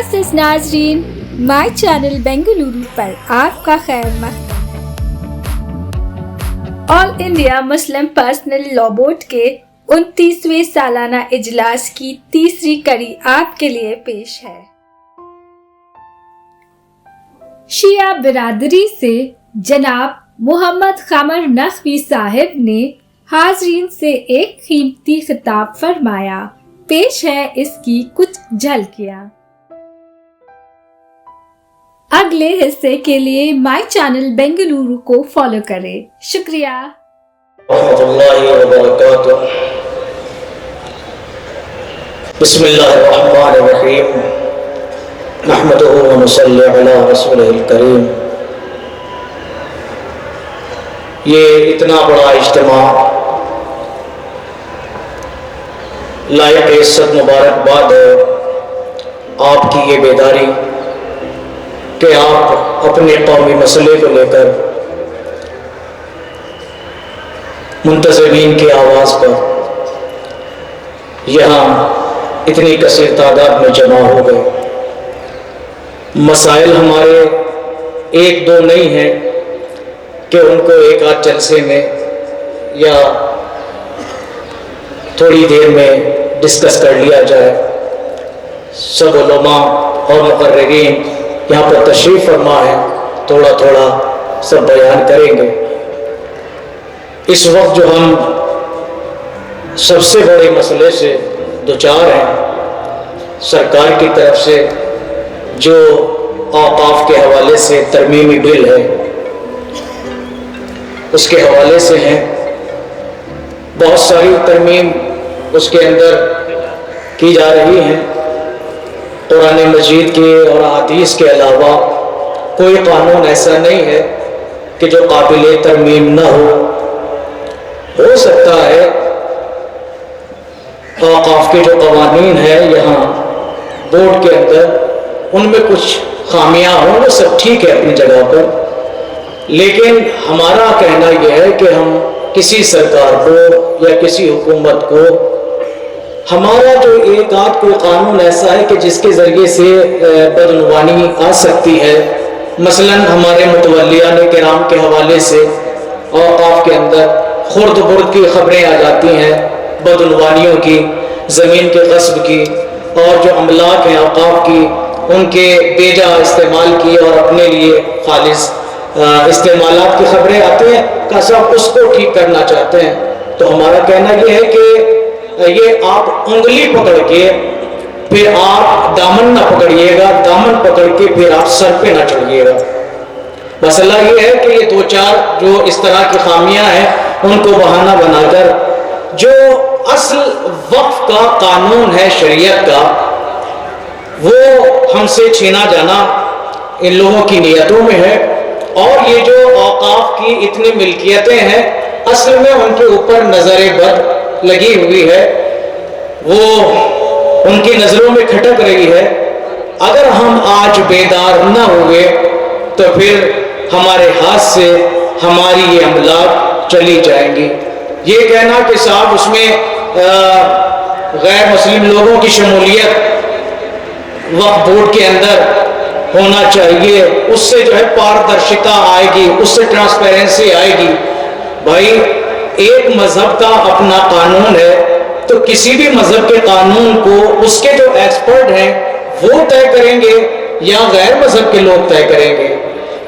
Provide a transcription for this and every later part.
معزز ناظرین، my channel Bengaluru پر آپ کا خیر مقدم ہے۔ All India Muslim Personal Law Board کے 29ویں سالانہ اجلاس کی تیسری کڑی آپ کے لیے پیش ہے۔ شیعہ برادری سے جناب محمد قمر نقوی صاحب نے حاضرین سے ایک قیمتی خطاب فرمایا۔ پیش ہے اس کی کچھ جھلکیاں۔ اگلے حصے کے لیے مائی چینل بنگلورو کو فالو کریں۔ شکریہ۔ ورحمۃ اللہ وبرکاتہ۔ بسم اللہ الرحمن الرحیم، نحمدہ ونصلی علی رسولہ الکریم۔ یہ اتنا بڑا اجتماع لائق عزت مبارکباد ہے آپ کی یہ بیداری کہ آپ اپنے قومی مسئلے کو لے کر منتظمین کی آواز پر یہاں اتنی کثیر تعداد میں جمع ہو گئے۔ مسائل ہمارے ایک دو نہیں ہیں کہ ان کو ایک آدھ جلسے میں یا تھوڑی دیر میں ڈسکس کر لیا جائے۔ سب علماء اور مقررین یہاں پر تشریف فرما ہے، تھوڑا تھوڑا سب بیان کریں گے۔ اس وقت جو ہم سب سے بڑے مسئلے سے دوچار ہیں، سرکار کی طرف سے جو اوقاف کے حوالے سے ترمیمی بل ہے اس کے حوالے سے ہیں۔ بہت ساری ترمیم اس کے اندر کی جا رہی ہیں۔ قرآن مجید کے اور حدیث کے علاوہ کوئی قانون ایسا نہیں ہے کہ جو قابل ترمیم نہ ہو سکتا ہے اوقاف کے جو قوانین ہیں یہاں بورڈ کے اندر ان میں کچھ خامیاں ہوں، وہ سب ٹھیک ہے اپنی جگہ پر، لیکن ہمارا کہنا یہ ہے کہ ہم کسی سرکار کو یا کسی حکومت کو ہمارا جو ایک آدھ کوئی قانون ایسا ہے کہ جس کے ذریعے سے بدعنوانی آ سکتی ہے، مثلاً ہمارے متولیان کرام کے حوالے سے اوقاف کے اندر خرد برد کی خبریں آ جاتی ہیں، بدعنوانیوں کی، زمین کے غصب کی، اور جو املاک ہیں اوقاف کی ان کے بیجا استعمال کی اور اپنے لیے خالص استعمالات کی خبریں آتی ہیں کہ سب اس کو ٹھیک کرنا چاہتے ہیں۔ تو ہمارا کہنا یہ ہے کہ یہ آپ انگلی پکڑ کے پھر آپ دامن نہ پکڑیے گا، دامن پکڑ کے پھر آپ سر پہ نہ چڑھیے گا۔ مسئلہ یہ ہے کہ یہ دو چار جو اس طرح کی خامیاں ہیں ان کو بہانہ بنا کر جو اصل وقف کا قانون ہے شریعت کا وہ ہم سے چھینا جانا ان لوگوں کی نیتوں میں ہے، اور یہ جو اوقاف کی اتنی ملکیتیں ہیں اصل میں ان کے اوپر نظر بد لگی ہوئی ہے، وہ ان کی نظروں میں کھٹک رہی ہے۔ اگر ہم آج بیدار نہ ہوئے تو پھر ہمارے ہاتھ سے ہماری یہ املاک چلی جائیں گی۔ یہ کہنا کہ صاحب اس میں غیر مسلم لوگوں کی شمولیت وقف بورڈ کے اندر ہونا چاہیے، اس سے جو ہے پاردرشتا آئے گی، اس سے ٹرانسپیرنسی آئے گی۔ بھائی ایک مذہب کا اپنا قانون ہے تو کسی بھی مذہب کے قانون کو اس کے جو ایکسپرٹ ہیں وہ طے کریں گے یا غیر مذہب کے لوگ طے کریں گے؟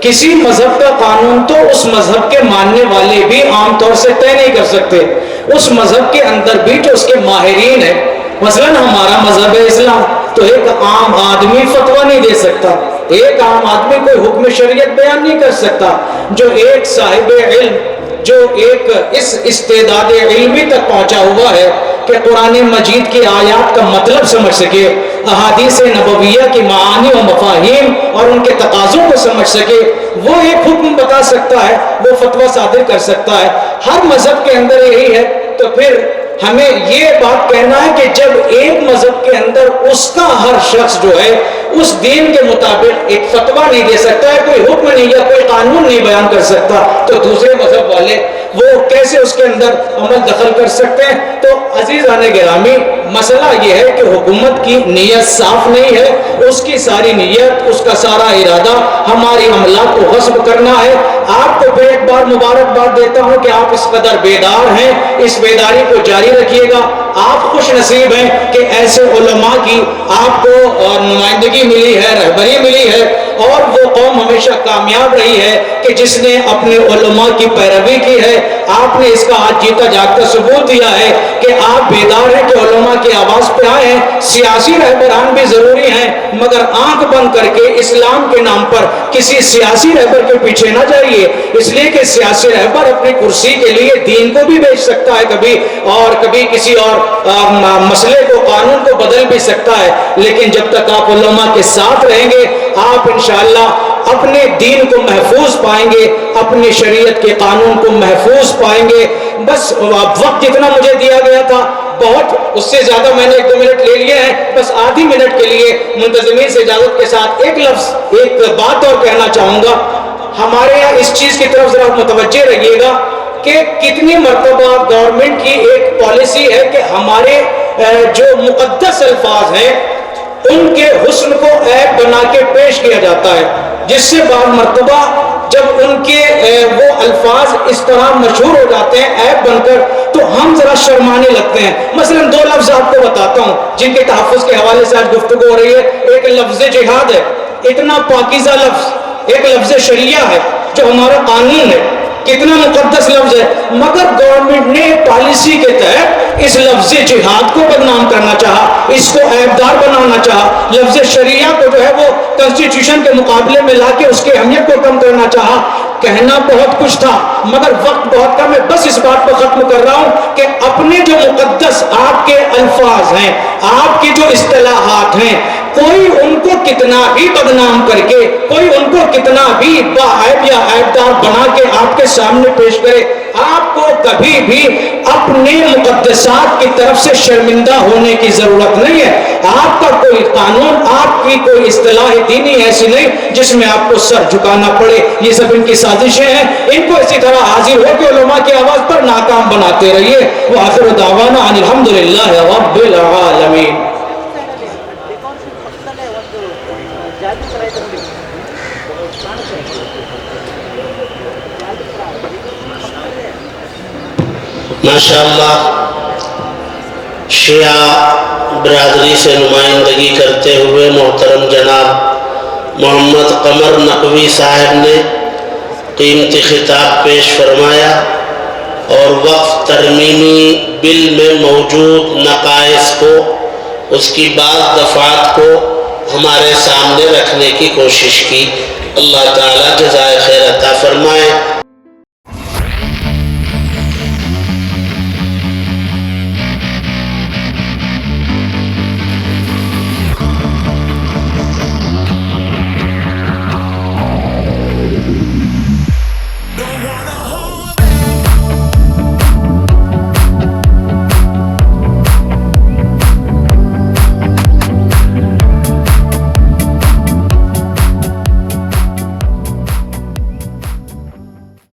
کسی مذہب کا قانون تو اس مذہب کے ماننے والے بھی عام طور سے طے نہیں کر سکتے، اس مذہب کے اندر بھی جو اس کے ماہرین ہیں، مثلاً ہمارا مذہب ہے اسلام، تو ایک عام آدمی فتویٰ نہیں دے سکتا، ایک عام آدمی کوئی حکم شریعت بیان نہیں کر سکتا۔ جو ایک صاحب علم جو ایک اس استعداد علمی تک پہنچا ہوا ہے کہ قرآن مجید کی آیات کا مطلب سمجھ سکے، احادیث نبویہ کی معانی و مفاہیم اور ان کے تقاضوں کو سمجھ سکے، وہ ایک حکم بتا سکتا ہے، وہ فتویٰ صادر کر سکتا ہے۔ ہر مذہب کے اندر یہی ہے، تو پھر ہمیں یہ بات کہنا ہے کہ جب ایک مذہب کے اندر اس کا ہر شخص جو ہے اس دین کے مطابق ایک فتویٰ نہیں دے سکتا ہے، کوئی حکم نہیں یا کوئی قانون نہیں بیان کر سکتا، تو دوسرے مذہب والے وہ کیسے اس کے اندر عمل دخل کر سکتے ہیں. تو عزیزان گرامی مسئلہ یہ ہے کہ حکومت کی نیت صاف نہیں ہے، اس کی ساری نیت، اس کا سارا ارادہ ہماری عملات کو غصب کرنا ہے. آپ کو پھر ایک بار مبارکباد دیتا ہوں کہ آپ اس قدر بیدار ہیں، اس بیداری کو جاری رکھیے گا. آپ خوش نصیب ہیں کہ ایسے علماء کی آپ کو نمائندگی ملی ہے، رہبری ملی ہے، اور وہ قوم ہمیشہ کامیاب رہی ہے کہ جس نے اپنے علماء کی پیروی کی ہے. آپ نے اس کا آج جیتا جاگتا ثبوت دیا ہے کہ آپ بیدار ہیں کہ علماء کی آواز پہ آئے ہیں. سیاسی رہبران بھی ضروری ہیں، مگر آنکھ بند کر کے اسلام کے نام پر کسی سیاسی رہبر کے پیچھے نہ جائیے، اس لیے کہ سیاسی رہبر اپنی کرسی کے لیے دین کو بھی بیچ سکتا ہے کبھی، اور کبھی کسی اور مسئلے کو، قانون کو بدل بھی سکتا ہے. لیکن جب تک آپ علماء کے ساتھ رہیں گے، آپ انشاءاللہ اپنے دین کو محفوظ پائیں گے، اپنی شریعت کے قانون کو محفوظ پائیں گے. بس وقت جتنا مجھے دیا گیا تھا بہت، اس سے زیادہ میں نے 1-2 منٹ لے لیے ہیں. بس آدھی منٹ کے لیے منتظمین سے اجازت کے ساتھ ایک لفظ، ایک بات اور کہنا چاہوں گا. ہمارے یہاں اس چیز کی طرف ذرا متوجہ رہیے گا کہ کتنی مرتبہ گورنمنٹ کی ایک پالیسی ہے کہ ہمارے جو مقدس الفاظ ہیں ان کے حسن کو عیب بنا کے پیش کیا جاتا ہے، جس سے بعض مرتبہ جب ان کے وہ الفاظ اس طرح مشہور ہو جاتے ہیں عیب بن کر، تو ہم ذرا شرمانے لگتے ہیں. مثلا 2 لفظ آپ کو بتاتا ہوں جن کے تحفظ کے حوالے سے آج گفتگو ہو رہی ہے. ایک لفظ جہاد ہے، اتنا پاکیزہ لفظ. ایک لفظ شریعہ ہے جو ہمارا قانون ہے، کتنا مقدس لفظ ہے، مگر گورنمنٹ نے پالیسی کے تحت اس لفظ جہاد کو بدنام کرنا چاہا، اس کو عیبدار بنانا چاہا. لفظ شریعہ کو جو ہے وہ کنسٹیٹیوشن کے مقابلے میں لا کے اس کی اہمیت کو کم کرنا چاہا. کہنا بہت کچھ تھا مگر وقت بہت کم ہے. بس اس بات کو ختم کر رہا ہوں کہ اپنے جو مقدس آپ کے الفاظ ہیں، آپ کی جو اصطلاحات ہیں، کوئی ان کو کتنا بھی بدنام کر کے، کوئی ان کو کتنا بھی باعیب یا عیبدار بنا کے آپ کے سامنے پیش کرے، آپ کو کبھی بھی اپنے مقدسات کی طرف سے شرمندہ ہونے کی ضرورت نہیں ہے. آپ کا کوئی قانون، آپ کی کوئی اصطلاح دینی ایسی نہیں جس میں آپ کو سر جھکانا پڑے. یہ سب ان کی سازشیں ہیں، ان کو اسی طرح حاضر ہو کے علماء کی آواز پر ناکام بناتے رہیے. وآخر دعوانا ان الحمدللہ رب العالمین. ماشاءاللہ شیعہ برادری سے نمائندگی کرتے ہوئے محترم جناب محمد قمر نقوی صاحب نے قیمتی خطاب پیش فرمایا اور وقف ترمیمی بل میں موجود نقائص کو، اس کی بعض دفعات کو ہمارے سامنے رکھنے کی کوشش کی. اللہ تعالیٰ جزائے خیر عطا فرمائے.